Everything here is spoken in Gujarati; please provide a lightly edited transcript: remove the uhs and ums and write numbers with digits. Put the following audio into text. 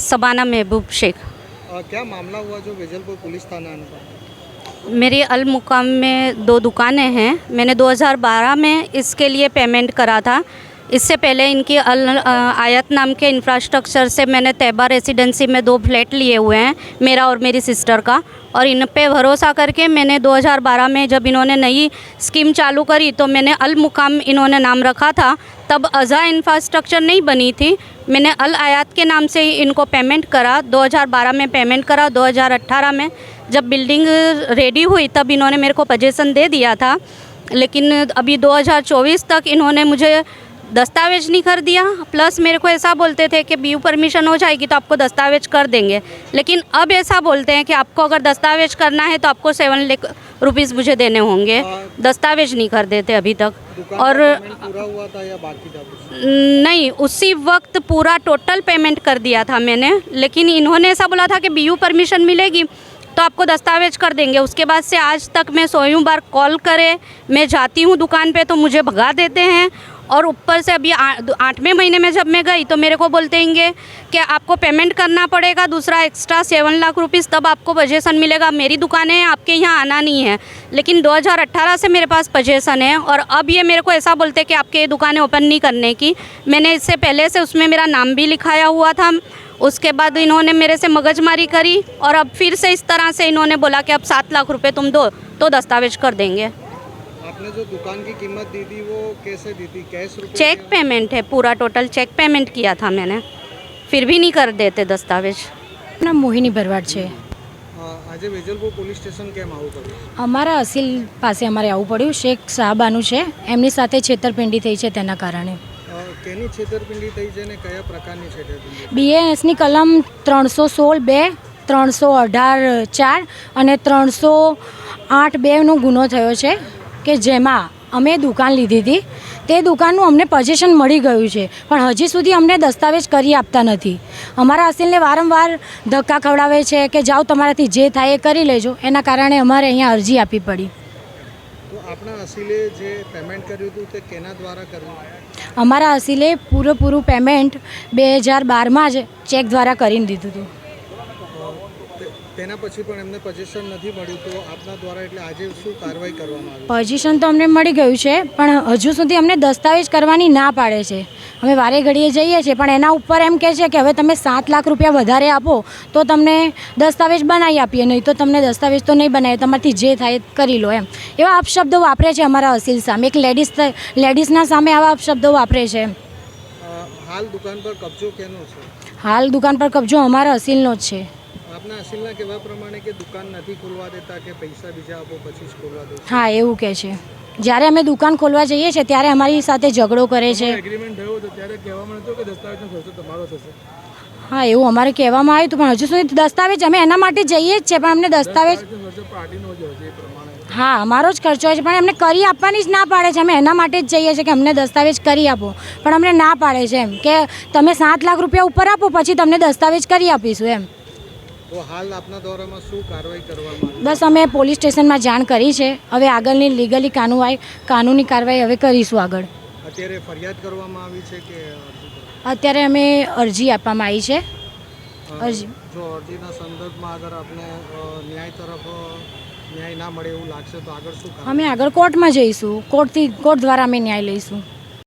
सबाना महबूब शेख। क्या मामला हुआ जो वेजलपुर पुलिस थाना आने पर? मेरी अल मुकाम में 2 दुकानें हैं। मैंने 2012 में इसके लिए पेमेंट करा था। इससे पहले इनकी आयत नाम के इंफ्रास्ट्रक्चर से मैंने तैयबा रेसिडेंसी में 2 फ्लैट लिए हुए हैं, मेरा और मेरी सिस्टर का। और इन पे भरोसा करके मैंने 2012 में जब इन्होंने नई स्कीम चालू करी तो मैंने अल मुकाम इन्होंने नाम रखा था। तब अज़ा इंफ्रास्ट्रक्चर नहीं बनी थी। मैंने अल आयात के नाम से ही इनको पेमेंट करा। 2012 में पेमेंट करा। 2018 में जब बिल्डिंग रेडी हुई तब इन्होंने मेरे को पोजीशन दे दिया था। लेकिन अभी 2024 तक इन्होंने मुझे दस्तावेज नहीं कर दिया। प्लस मेरे को ऐसा बोलते थे कि बीयू परमिशन हो जाएगी तो आपको दस्तावेज कर देंगे। लेकिन अब ऐसा बोलते हैं कि आपको अगर दस्तावेज करना है तो आपको 7 लाख रुपीज़ मुझे देने होंगे। दस्तावेज नहीं कर देते अभी तक। और पूरा हुआ था या बाकी था? नहीं, उसी वक्त पूरा टोटल पेमेंट कर दिया था मैंने। लेकिन इन्होंने ऐसा बोला था कि बीयू परमिशन मिलेगी तो आपको दस्तावेज कर देंगे। उसके बाद से आज तक मैं 100 बार कॉल करे, मैं जाती हूँ दुकान पे तो मुझे भगा देते हैं। और ऊपर से अभी 8वें महीने में जब मैं गई तो मेरे को बोलते हैं कि आपको पेमेंट करना पड़ेगा दूसरा एक्स्ट्रा 7 लाख रुपीज़, तब आपको पोजीशन मिलेगा। मेरी दुकानें हैं, आपके यहाँ आना नहीं है। लेकिन 2018 से मेरे पास पोजीशन है और अब ये मेरे को ऐसा बोलते हैं कि आपके ये दुकानें ओपन नहीं करने की। मैंने इससे पहले से उसमें मेरा नाम भी लिखाया हुआ था। उसके बाद इन्होंने मेरे से मगजमारी करी और अब फिर से इस तरह से इन्होंने बोला कि अब 7 लाख रुपये तुम दो तो दस्तावेज कर देंगे। आपने जो दुकान की कीमत दी थी वो कैसे दी थी? कैश रुपए? चेक पेमेंट है, पूरा टोटल चेक पेमेंट किया था मैंने, फिर भी नहीं कर देते दस्तावेज। નામ મોહિની ભરવાડ છે। આજે વેજલપુર પોલીસ સ્ટેશન કેમ આવવું પડ્યું? અમારા અસીલ પાસે અમારે આવવું પડ્યું। શેખ સાહબાનું છે, એમની સાથે છેતરપિંડી થઈ છે તેના કારણે। કેની છેતરપિંડી થઈ છે ને કયા પ્રકારની છેતરપિંડી? બીએનએસની કલમ 316(2), 318(4) અને 308(2) ગુનો થયો છે કે જેમાં અમે દુકાન લીધી હતી। તે દુકાનનું અમને પોઝિશન મળી ગયું છે પણ હજી સુધી અમને દસ્તાવેજ કરી આપતા નથી। અમારા અસીલને વારંવાર ધક્કા ખવડાવે છે કે જાઓ તમારાથી જે થાય એ કરી લેજો। એના કારણે અમારે અહીંયા અરજી આપવી પડી। તો આપણા અસીલે જે પેમેન્ટ કર્યું હતું તે કેના દ્વારા કર્યું? અમારા અસીલે પૂરું પેમેન્ટ 2012માં જ ચેક દ્વારા કરીને દીધું હતું। તેના પછી પણ એમને પોઝિશન નથી મળ્યું તો આપના દ્વારા એટલે આજે શું કાર્યવાહી કરવામાં આવી? પોઝિશન તો અમને મળી ગયું છે પણ હજુ સુધી અમને દસ્તાવેજ કરવાની ના પાડે છે। અમે વારે ઘડીએ જઈએ છીએ પણ એના ઉપર એમ કહે છે કે હવે તમે 7 લાખ રૂપિયા વધારે આપો તો તમને દસ્તાવેજ બનાવી આપીએ, નહીં તો તમને દસ્તાવેજ તો નહીં બનાવીએ, તમારાથી જે થાય કરી લો એમ એવા અપશબ્દો વાપરે છે અમારા અસીલ સામે। એક લેડીઝના સામે આવા અપશબ્દો વાપરે છે। હાલ દુકાન પર કબજો કેનો છે? હાલ દુકાન પર કબજો અમારા અસીલનો જ છે। આપના અસીલના કહેવા પ્રમાણે કે દુકાન નથી ખોલવા દેતા કે પૈસા બીજા આપો પછી જ ખોલવા દો? હા, એવું કહે છે। જ્યારે અમે દુકાન ખોલવા જઈએ છીએ ત્યારે અમારી સાથે ઝઘડો કરે છે। એગ્રીમેન્ટ થયો તો ત્યારે કહેવામાં નહોતું કે દસ્તાવેજનો ખર્ચો તમારો થશે? હા, એવું અમારે કહેવામાં આવ્યું હતું પણ હજુ સુધી દસ્તાવેજ અમે એના માટે જઈએ જ છે પણ અમને દસ્તાવેજ પાર્ટીનો જ હોય છે એ પ્રમાણે। હા, અમારો જ ખર્ચો હોય છે પણ એમને કરી આપવાની જ ના પાડે છે। અમે એના માટે જ જઈએ છીએ કે અમને દસ્તાવેજ કરી આપો પણ અમને ના પાડે છે એમ કે તમે 7 લાખ રૂપિયા ઉપર આપો પછી તમને દસ્તાવેજ કરી આપીશું એમ। તો હાલ આપના દ્વારામાં શું કાર્યવાહી કરવામાં આવી? બસ અમે પોલીસ સ્ટેશનમાં જાણ કરી છે। હવે આગળની લીગલી કાનૂની કાર્યવાહી હવે કરીશું આગળ। અત્યારે ફરિયાદ કરવામાં આવી છે કે અત્યારે અમે અરજી આપવામાં આવી છે। અરજી જો અરજીના સંદર્ભમાં અગર આપને ન્યાય તરફ ન્યાય ના મળે એવું લાગશે તો આગળ શું? અમે આગળ કોર્ટમાં જઈશું। કોર્ટ દ્વારા અમે ન્યાય લઈશું।